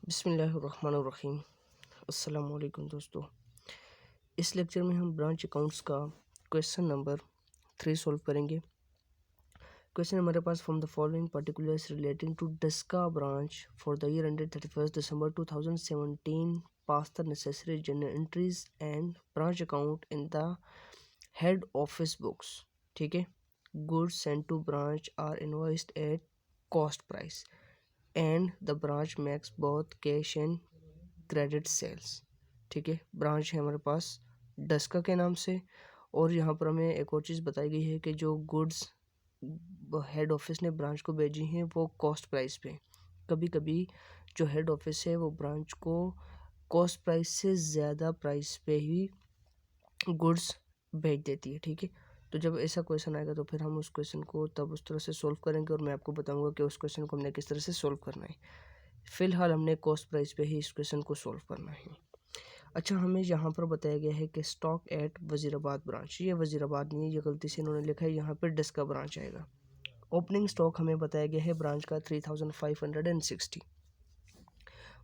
बिस्मिल्लाहिर्रहमानिर्रहीम। अस्सलाम वालेकुम दोस्तों। इस लेक्चर में हम ब्रांच अकाउंट्स का क्वेश्चन नंबर 3 सॉल्व करेंगे। क्वेश्चन हमारे पास from the following particulars relating to Daska branch for the year ended 31 December 2017 pass the necessary journal entries and branch account in the head office books. ठीक है। Goods sent to branch are invoiced at cost price and the branch makes both cash and credit sales. ठीक है। Branch है हमारे पास डस्का के नाम से, और यहाँ पर हमें एक और चीज़ बताई गई है कि जो गुड्स हेड ऑफिस ने ब्रांच को भेजी हैं वो कॉस्ट प्राइस पे। कभी कभी जो हेड ऑफिस है वो ब्रांच को कॉस्ट प्राइस से ज़्यादा प्राइस पे ही गुड्स भेज देती है। ठीक है। तो जब ऐसा क्वेश्चन आएगा तो फिर हम उस क्वेश्चन को तब उस तरह से सोल्व करेंगे, और मैं आपको बताऊंगा कि उस क्वेश्चन को हमने किस तरह से सोल्व करना है। फिलहाल हमने कॉस्ट प्राइस पे ही इस क्वेश्चन को सोल्व करना है। अच्छा, हमें यहाँ पर बताया गया है कि स्टॉक एट वजीराबाद ब्रांच। ये वजीराबाद नहीं है, ये गलती से इन्होंने लिखा है, यहाँ पर डस्का ब्रांच आएगा। ओपनिंग स्टॉक हमें बताया गया है ब्रांच का 3560।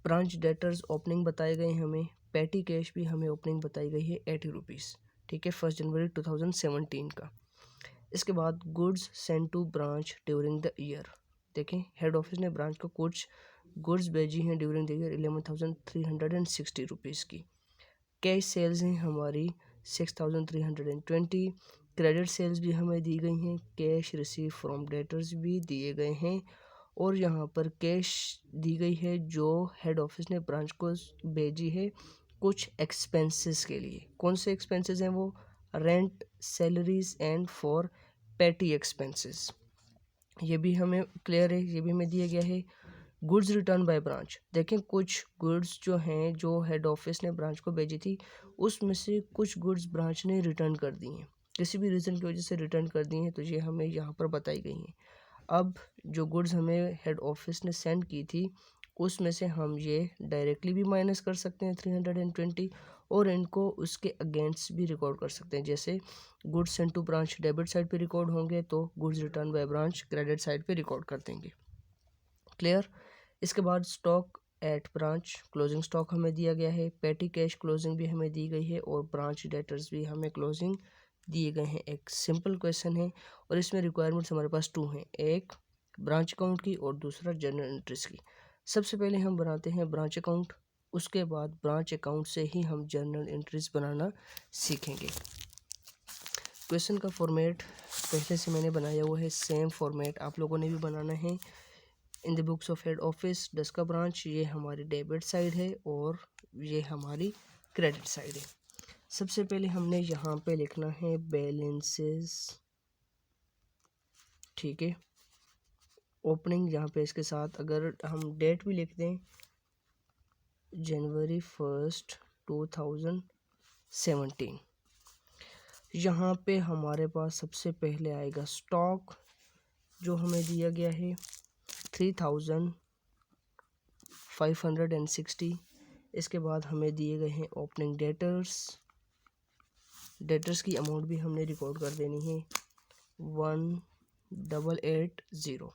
ब्रांच डेटर्स ओपनिंग बताए गए हैं हमें। पेटी कैश भी हमें ओपनिंग बताई गई है 80 रुपीज़। ठीक है, 1 जनवरी 2017 का। इसके बाद goods sent to branch during the year. देखें, हेड ऑफिस ने ब्रांच को कुछ गुड्स भेजी हैं ड्यूरिंग द ईयर 11,360 रुपीज़ की। कैश सेल्स हैं हमारी 6,320। क्रेडिट सेल्स भी हमें दी गई हैं। कैश रिसीव फ्रॉम डेटर्स भी दिए गए हैं, और यहाँ पर कैश दी गई है जो हेड ऑफिस ने ब्रांच को भेजी है कुछ एक्सपेंसेस के लिए। कौन से एक्सपेंसेस हैं वो? रेंट, सैलरीज एंड फॉर पेटी एक्सपेंसेस। ये भी हमें क्लियर है, ये भी हमें दिया गया है। Goods return by branch. देखें, कुछ गुड्स जो हैं जो हेड ऑफिस ने ब्रांच को भेजी थी, उसमें से कुछ गुड्स ब्रांच ने रिटर्न कर दी हैं, किसी भी रीज़न की वजह से रिटर्न कर दी हैं, तो ये हमें यहाँ पर बताई गई हैं। अब जो गुड्स हमें हेड ऑफिस ने सेंड की थी उसमें से हम ये डायरेक्टली भी माइनस कर सकते हैं 320, और इनको उसके अगेंस्ट भी रिकॉर्ड कर सकते हैं। जैसे goods sent to branch debit side पे रिकॉर्ड होंगे, तो goods return by branch credit side पे रिकॉर्ड कर देंगे। क्लियर। इसके बाद stock at branch, closing stock हमें दिया गया है। पेटी कैश क्लोजिंग भी हमें दी गई है, और ब्रांच डेटर्स भी हमें क्लोजिंग दिए गए हैं। एक सिंपल क्वेश्चन है, और इसमें रिक्वायरमेंट्स हमारे पास 2 हैं, एक ब्रांच अकाउंट की और दूसरा जनरल एंट्रीज की। सबसे पहले हम बनाते हैं ब्रांच अकाउंट, उसके बाद ब्रांच अकाउंट से ही हम जनरल एंट्रीज बनाना सीखेंगे। क्वेश्चन का फॉर्मेट पहले से मैंने बनाया हुआ है, सेम फॉर्मेट आप लोगों ने भी बनाना है। In the books of head office Daska branch, ये हमारी डेबिट साइड है और ये हमारी क्रेडिट साइड है। सबसे पहले हमने यहाँ पे लिखना है बैलेंसेस। ठीक है। ओपनिंग यहाँ पे इसके साथ अगर हम डेट भी लिख दें जनवरी 1 2017, यहाँ पे हमारे पास सबसे पहले आएगा स्टॉक जो हमें दिया गया है 3560। इसके बाद हमें दिए गए हैं ओपनिंग डेटर्स। डेटर्स की अमाउंट भी हमने रिकॉर्ड कर देनी है 1880।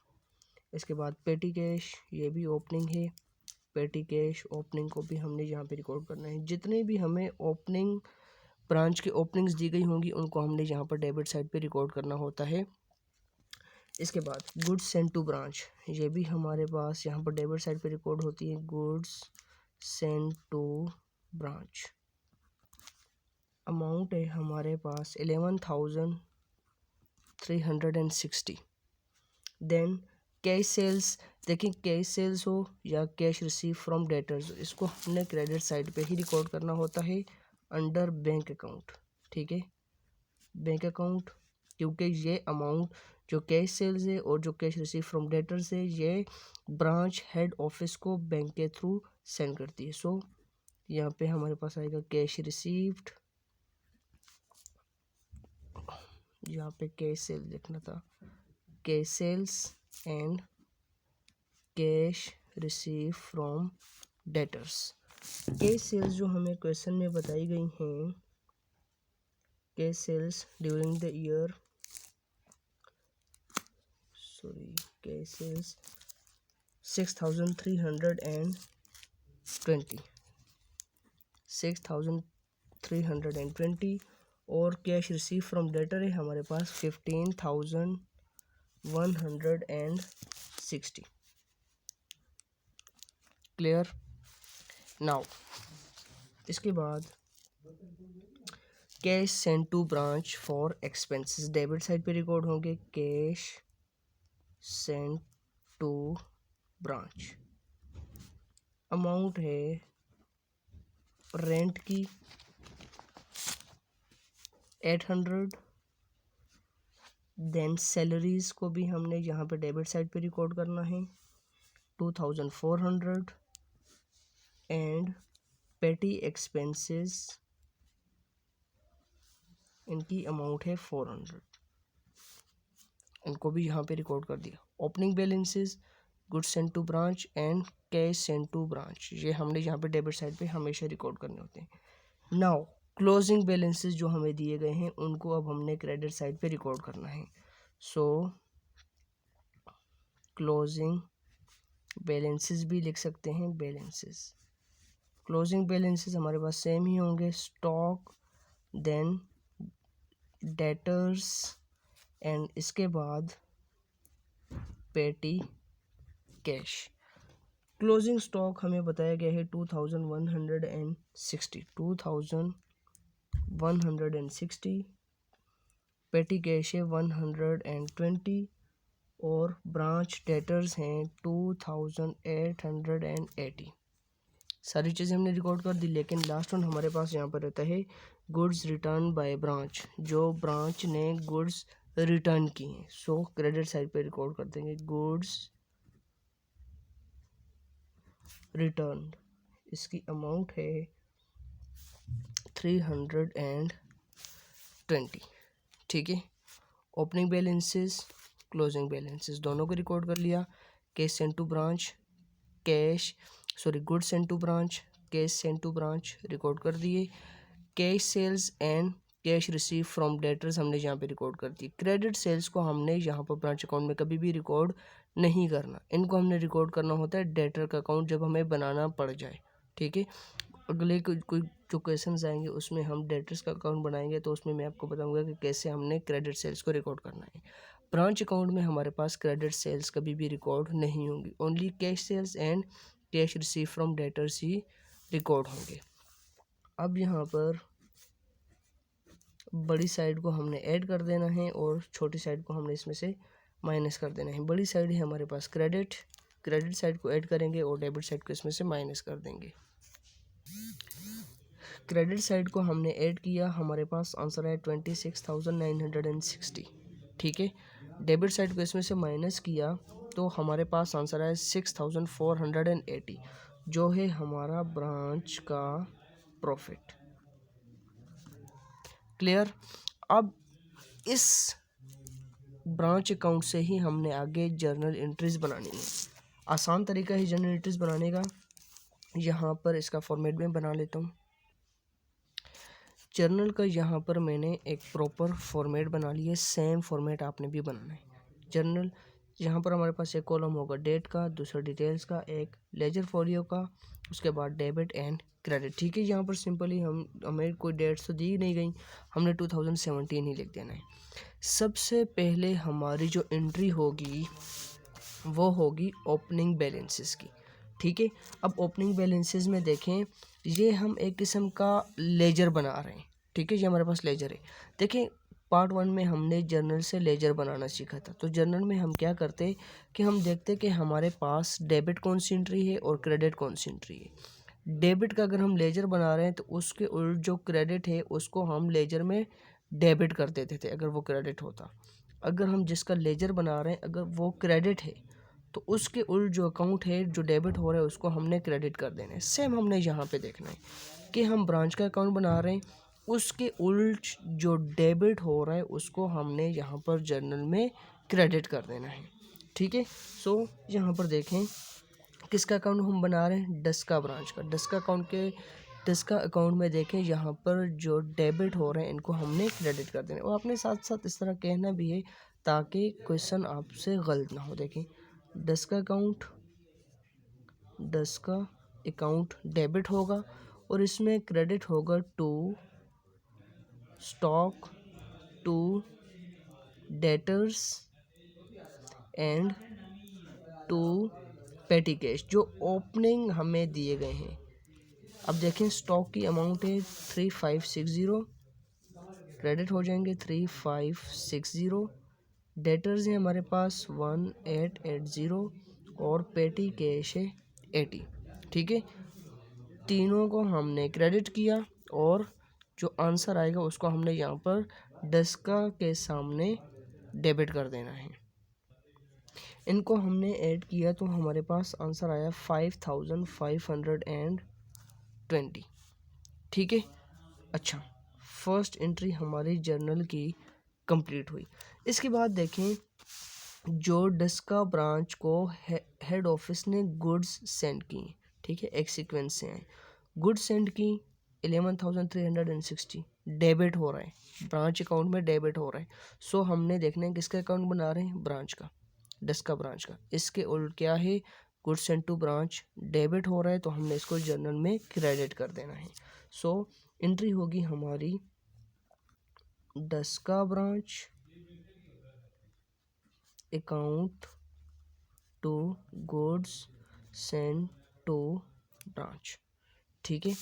इसके बाद पेटी कैश, ये भी ओपनिंग है। पेटी कैश ओपनिंग को भी हमने यहाँ पे रिकॉर्ड करना है। जितने भी हमें ओपनिंग ब्रांच की ओपनिंग्स दी गई होंगी उनको हमने यहाँ पर डेबिट साइड पे रिकॉर्ड करना होता है। इसके बाद गुड्स सेंट टू ब्रांच, ये भी हमारे पास यहाँ पर डेबिट साइड पे रिकॉर्ड होती है। Goods sent to branch, amount है हमारे पास 11,360। देन कैश सेल्स, देखिए कैश सेल्स हो या कैश रिसीव फ्रॉम डेटर्स, इसको हमने क्रेडिट साइड पे ही रिकॉर्ड करना होता है अंडर बैंक अकाउंट। ठीक है, बैंक अकाउंट, क्योंकि ये अमाउंट जो कैश सेल्स है और जो कैश रिसीव फ्रॉम डेटर्स है ये ब्रांच हेड ऑफिस को बैंक के थ्रू सेंड करती है। सो यहाँ पे हमारे पास आएगा कैश रिसीव्ड, यहाँ पे कैश सेल्स लिखना था, cash sales and cash receive from debtors. Cash sales जो हमें क्वेश्चन में बताई गई हैं, cash sales during the year, cash sales 6,320 20, 6320 और कैश रिसीव फ्रॉम डेटर है हमारे पास 15,160। क्लियर। नाउ इसके बाद cash send to branch for expenses debit side पे रिकॉर्ड होंगे। Cash send to branch, amount है रेंट की 800, देन सैलरीज को भी हमने यहाँ पे डेबिट साइड पे रिकॉर्ड करना है 2400 एंड पेटी एक्सपेंसेस इनकी अमाउंट है 400, इनको भी यहाँ पे रिकॉर्ड कर दिया। Opening balances goods send to branch and cash send to branch, ये हमने यहाँ पे डेबिट साइड पे हमेशा रिकॉर्ड करने होते हैं। नाउ क्लोजिंग बैलेंसेस जो हमें दिए गए हैं उनको अब हमने क्रेडिट साइड पे रिकॉर्ड करना है। सो क्लोजिंग बैलेंसेस भी लिख सकते हैं बैलेंसेस। क्लोजिंग बैलेंसेस हमारे पास सेम ही होंगे, स्टॉक देन डेटर्स एंड इसके बाद पेटी कैश। क्लोजिंग स्टॉक हमें बताया गया है 2160, पेटी कैश है 120 और ब्रांच डेटर्स हैं 2880। सारी चीज़ें हमने रिकॉर्ड कर दी, लेकिन लास्ट वन हमारे पास यहाँ पर रहता है गुड्स रिटर्न बाय ब्रांच, जो ब्रांच ने गुड्स रिटर्न किए हैं। सो क्रेडिट साइड पे रिकॉर्ड कर देंगे गुड्स रिटर्न, इसकी अमाउंट है 320। ठीक है। ओपनिंग बैलेंसेस क्लोजिंग बैलेंसेस दोनों को रिकॉर्ड कर लिया। Cash send to branch, goods send to branch, cash send to branch record कर दिए। Cash sales and cash receive from debtors हमने यहाँ पे रिकॉर्ड कर दी। क्रेडिट सेल्स को हमने यहाँ पर ब्रांच अकाउंट में कभी भी रिकॉर्ड नहीं करना, इनको हमने रिकॉर्ड करना होता है डेटर का अकाउंट जब हमें बनाना पड़ जाए। ठीक है। अगले कोई जो क्वेश्चंस आएंगे उसमें हम डेटर्स का अकाउंट बनाएंगे, तो उसमें मैं आपको बताऊंगा कि कैसे हमने क्रेडिट सेल्स को रिकॉर्ड करना है। ब्रांच अकाउंट में हमारे पास क्रेडिट सेल्स कभी भी रिकॉर्ड नहीं होंगी, only cash sales and cash receive from debtors ही रिकॉर्ड होंगे। अब यहाँ पर बड़ी साइड को हमने ऐड कर देना है और छोटी साइड को हमने इसमें से माइनस कर देना है। बड़ी साइड है हमारे पास क्रेडिट साइड को ऐड करेंगे और डेबिट साइड को इसमें से माइनस कर देंगे। क्रेडिट साइड को हमने ऐड किया, हमारे पास आंसर है 26,960। ठीक है। डेबिट साइड को इसमें से माइनस किया तो हमारे पास आंसर है 6,480, जो है हमारा ब्रांच का प्रॉफिट। क्लियर। अब इस ब्रांच अकाउंट से ही हमने आगे जर्नल एंट्रीज बनानी है। आसान तरीका है जर्नल एंट्रीज बनाने का। यहाँ पर इसका फॉर्मेट में बना लेता हूँ। जर्नल का यहाँ पर मैंने एक प्रॉपर फॉर्मेट बना लिया, सेम फॉर्मेट आपने भी बनाना है। जर्नल यहाँ पर हमारे पास एक कॉलम होगा डेट का, दूसरा डिटेल्स का, एक लेजर फोलियो का, उसके बाद डेबिट एंड क्रेडिट। ठीक है। यहाँ पर सिंपली हमें कोई डेट्स तो दी नहीं गई, हमने 2017 ही लिख देना है। सबसे पहले हमारी जो एंट्री होगी वो होगी ओपनिंग बैलेंसेस की। ठीक है। अब ओपनिंग बैलेंसेस में देखें, ये हम एक किस्म का लेजर बना रहे हैं। ठीक है। ये हमारे पास लेजर है। देखें पार्ट 1 में हमने जर्नल से लेजर बनाना सीखा था। तो जर्नल में हम क्या करते कि हम देखते कि हमारे पास डेबिट कौन सी एंट्री है और क्रेडिट कौन सी एंट्री है। डेबिट का अगर हम लेजर बना रहे हैं तो उसके उल्ट जो क्रेडिट है उसको हम लेजर में डेबिट कर देते थे अगर वो क्रेडिट होता। अगर हम जिसका लेजर बना रहे हैं अगर वो क्रेडिट है तो उसके उल्ट जो अकाउंट है जो डेबिट हो रहा है उसको हमने क्रेडिट कर देना है। सेम हमने यहाँ पे देखना है कि हम ब्रांच का अकाउंट बना रहे हैं, उसके उल्ट जो डेबिट हो रहा है उसको हमने यहाँ पर जर्नल में क्रेडिट कर देना है। ठीक है। सो यहाँ पर देखें किसका अकाउंट हम बना रहे हैं, डस्का ब्रांच का। डस्का अकाउंट में देखें यहाँ पर जो डेबिट हो रहे हैं इनको हमने क्रेडिट कर देना है। और अपने साथ साथ इस तरह कहना भी है ताकि क्वेश्चन आपसे गलत ना हो। देखें डस्का अकाउंट, डस्का अकाउंट डेबिट होगा और इसमें क्रेडिट होगा to stock, to debtors and to petty cash, जो ओपनिंग हमें दिए गए हैं। अब देखें स्टॉक की अमाउंट है 3560, क्रेडिट हो जाएंगे 3560। डेटर्स हैं हमारे पास 1880 और पेटी कैश है 80। ठीक है, तीनों को हमने क्रेडिट किया और जो आंसर आएगा उसको हमने यहाँ पर डस्का के सामने डेबिट कर देना है। इनको हमने ऐड किया तो हमारे पास आंसर आया 5520। ठीक है, अच्छा, फर्स्ट एंट्री हमारी जर्नल की कंप्लीट हुई। इसके बाद देखें जो डस्का ब्रांच को हेड ऑफिस ने गुड्स सेंड की। ठीक है, एक सीक्वेंस से आए। गुड्स सेंड की 11,360 डेबिट हो रहा है, ब्रांच अकाउंट में डेबिट हो रहा है। सो हमने देखना है किसका अकाउंट बना रहे हैं, ब्रांच का, डस्का ब्रांच का। इसके उल्ट क्या है, goods send to branch debit हो रहा है तो हमने इसको जर्नल में क्रेडिट कर देना है। सो एंट्री होगी हमारी डस्का branch account to goods send to branch. ठीक है,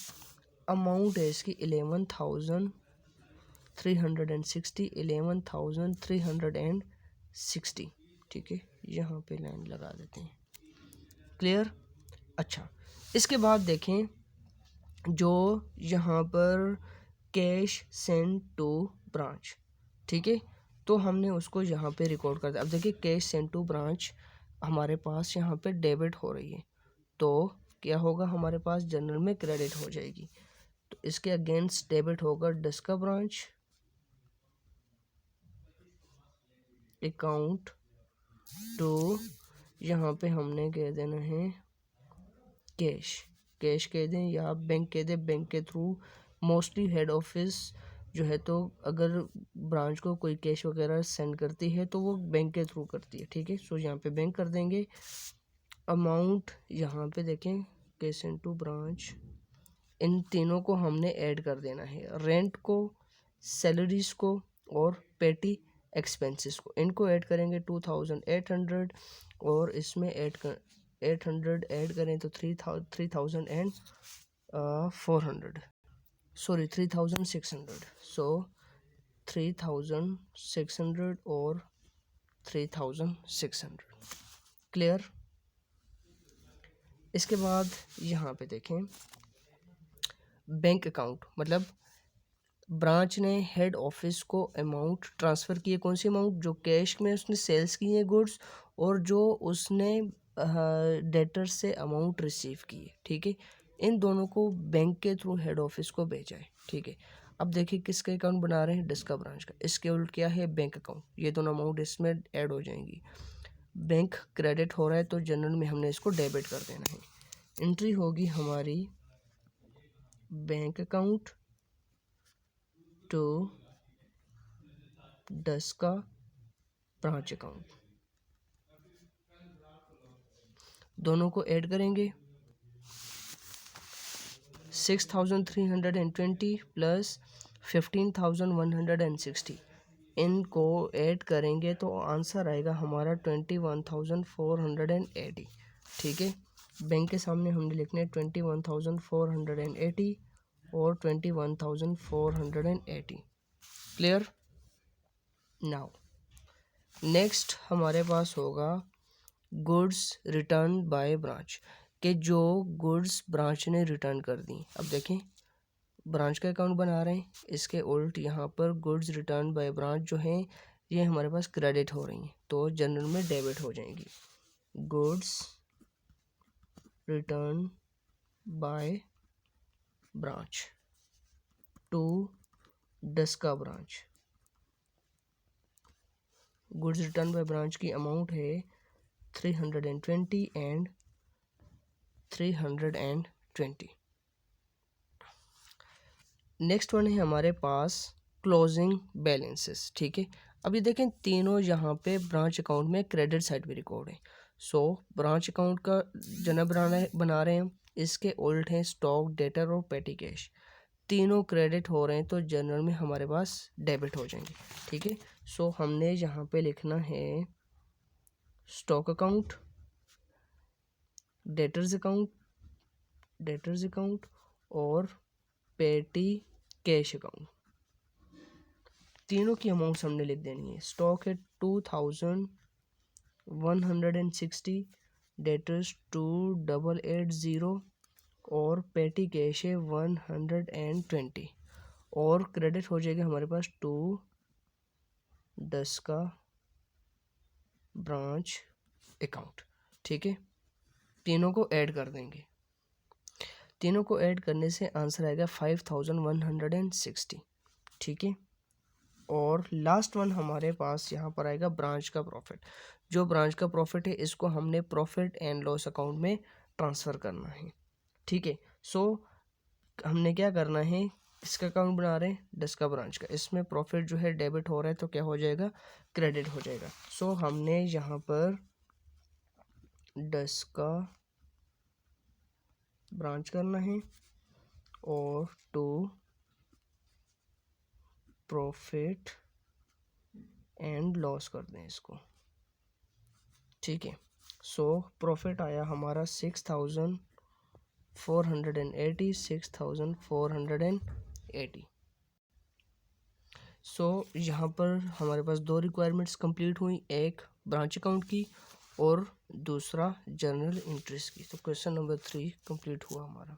अमाउंट है इसकी 11,360। ठीक है, यहाँ पे लाइन लगा देते हैं। क्लियर, अच्छा, इसके बाद देखें जो यहाँ पर कैश सेंड टू ब्रांच। ठीक है, तो हमने उसको यहाँ पे रिकॉर्ड कर दिया। अब देखिए कैश सेंड टू ब्रांच हमारे पास यहाँ पे डेबिट हो रही है तो क्या होगा, हमारे पास जनरल में क्रेडिट हो जाएगी। तो इसके अगेंस्ट डेबिट होगा डस्का ब्रांच अकाउंट टू, यहाँ पे हमने कह देना है कैश, कैश कह दें या बैंक कह दें, बैंक के थ्रू मोस्टली हेड ऑफिस जो है, तो अगर ब्रांच को कोई कैश वगैरह सेंड करती है तो वो बैंक के थ्रू करती है। ठीक है, सो यहाँ पे बैंक कर देंगे। अमाउंट यहाँ पे देखें कैश सेंड टू ब्रांच, इन तीनों को हमने ऐड कर देना है, रेंट को, सैलरीज को और पेटी एक्सपेंसेस को। इनको ऐड करेंगे 2800 और इसमें ऐड कर 800 ऐड करें तो 3,400, सॉरी 3,600। सो 3,600 और 3,600। क्लियर, इसके बाद यहाँ पे देखें बैंक अकाउंट, मतलब ब्रांच ने हेड ऑफिस को अमाउंट ट्रांसफ़र किए। कौन सी अमाउंट, जो कैश में उसने सेल्स की है गुड्स और जो उसने डेटर से अमाउंट रिसीव की है। ठीक है, इन दोनों को बैंक के थ्रू हेड ऑफिस को भेजा है। ठीक है, अब देखिए किसका अकाउंट बना रहे हैं, डस्का ब्रांच का। इसके उल्ट क्या है, बैंक अकाउंट। ये दोनों अमाउंट इसमें ऐड हो जाएंगी। बैंक क्रेडिट हो रहा है तो जनरल में हमने इसको डेबिट कर देना है। एंट्री होगी हमारी bank account to Daska branch account, दोनों को ऐड करेंगे 6,320 प्लस 15,160, इनको ऐड करेंगे तो आंसर आएगा हमारा 21,480। ठीक है, बैंक के सामने हमने लिखना है 21,480 और 21,480। क्लियर, नाउ नेक्स्ट हमारे पास होगा गुड्स रिटर्न बाय ब्रांच, के जो गुड्स ब्रांच ने रिटर्न कर दी। अब देखें ब्रांच का अकाउंट बना रहे हैं, इसके उल्ट यहाँ पर गुड्स रिटर्न बाय ब्रांच जो है ये हमारे पास क्रेडिट हो रही हैं तो जनरल में डेबिट हो जाएंगी। Goods return by branch to Daska branch, goods return by branch की अमाउंट है 320 एंड 320। नेक्स्ट वन है हमारे पास क्लोजिंग बैलेंसेस। ठीक है, अभी देखें तीनों यहाँ पे ब्रांच अकाउंट में क्रेडिट साइड पे रिकॉर्ड है। सो ब्रांच अकाउंट का जनरल बना रहे हैं, इसके उल्ट हैं स्टॉक, डेटर और पेटी कैश। तीनों क्रेडिट हो रहे हैं तो जनरल में हमारे पास डेबिट हो जाएंगे। ठीक है, सो हमने यहाँ पे लिखना है स्टॉक अकाउंट, डेटर्स अकाउंट और पेटी कैश अकाउंट। तीनों की अमाउंट हमने लिख देनी है। स्टॉक है 2160, डेटर्स 2880 और पेटी कैश है 120 और क्रेडिट हो जाएगा हमारे पास 210 का ब्रांच अकाउंट। ठीक है, तीनों को ऐड कर देंगे। तीनों को ऐड करने से आंसर आएगा 5160। ठीक है, और लास्ट वन हमारे पास यहाँ पर आएगा ब्रांच का प्रॉफिट। जो ब्रांच का प्रॉफिट है इसको हमने प्रॉफिट एंड लॉस अकाउंट में ट्रांसफ़र करना है। ठीक है, सो हमने क्या करना है, इसका अकाउंट बना रहे हैं 10 का ब्रांच का, इसमें प्रॉफिट जो है डेबिट हो रहा है तो क्या हो जाएगा, क्रेडिट हो जाएगा। सो हमने यहाँ पर 10 का ब्रांच करना है और 2 प्रॉफिट एंड लॉस कर दें इसको। ठीक है, सो प्रॉफिट आया हमारा 6480। सो यहाँ पर हमारे पास दो रिक्वायरमेंट्स कंप्लीट हुई, एक ब्रांच अकाउंट की और दूसरा जर्नल इंट्रीज की। तो क्वेश्चन नंबर 3 कंप्लीट हुआ हमारा।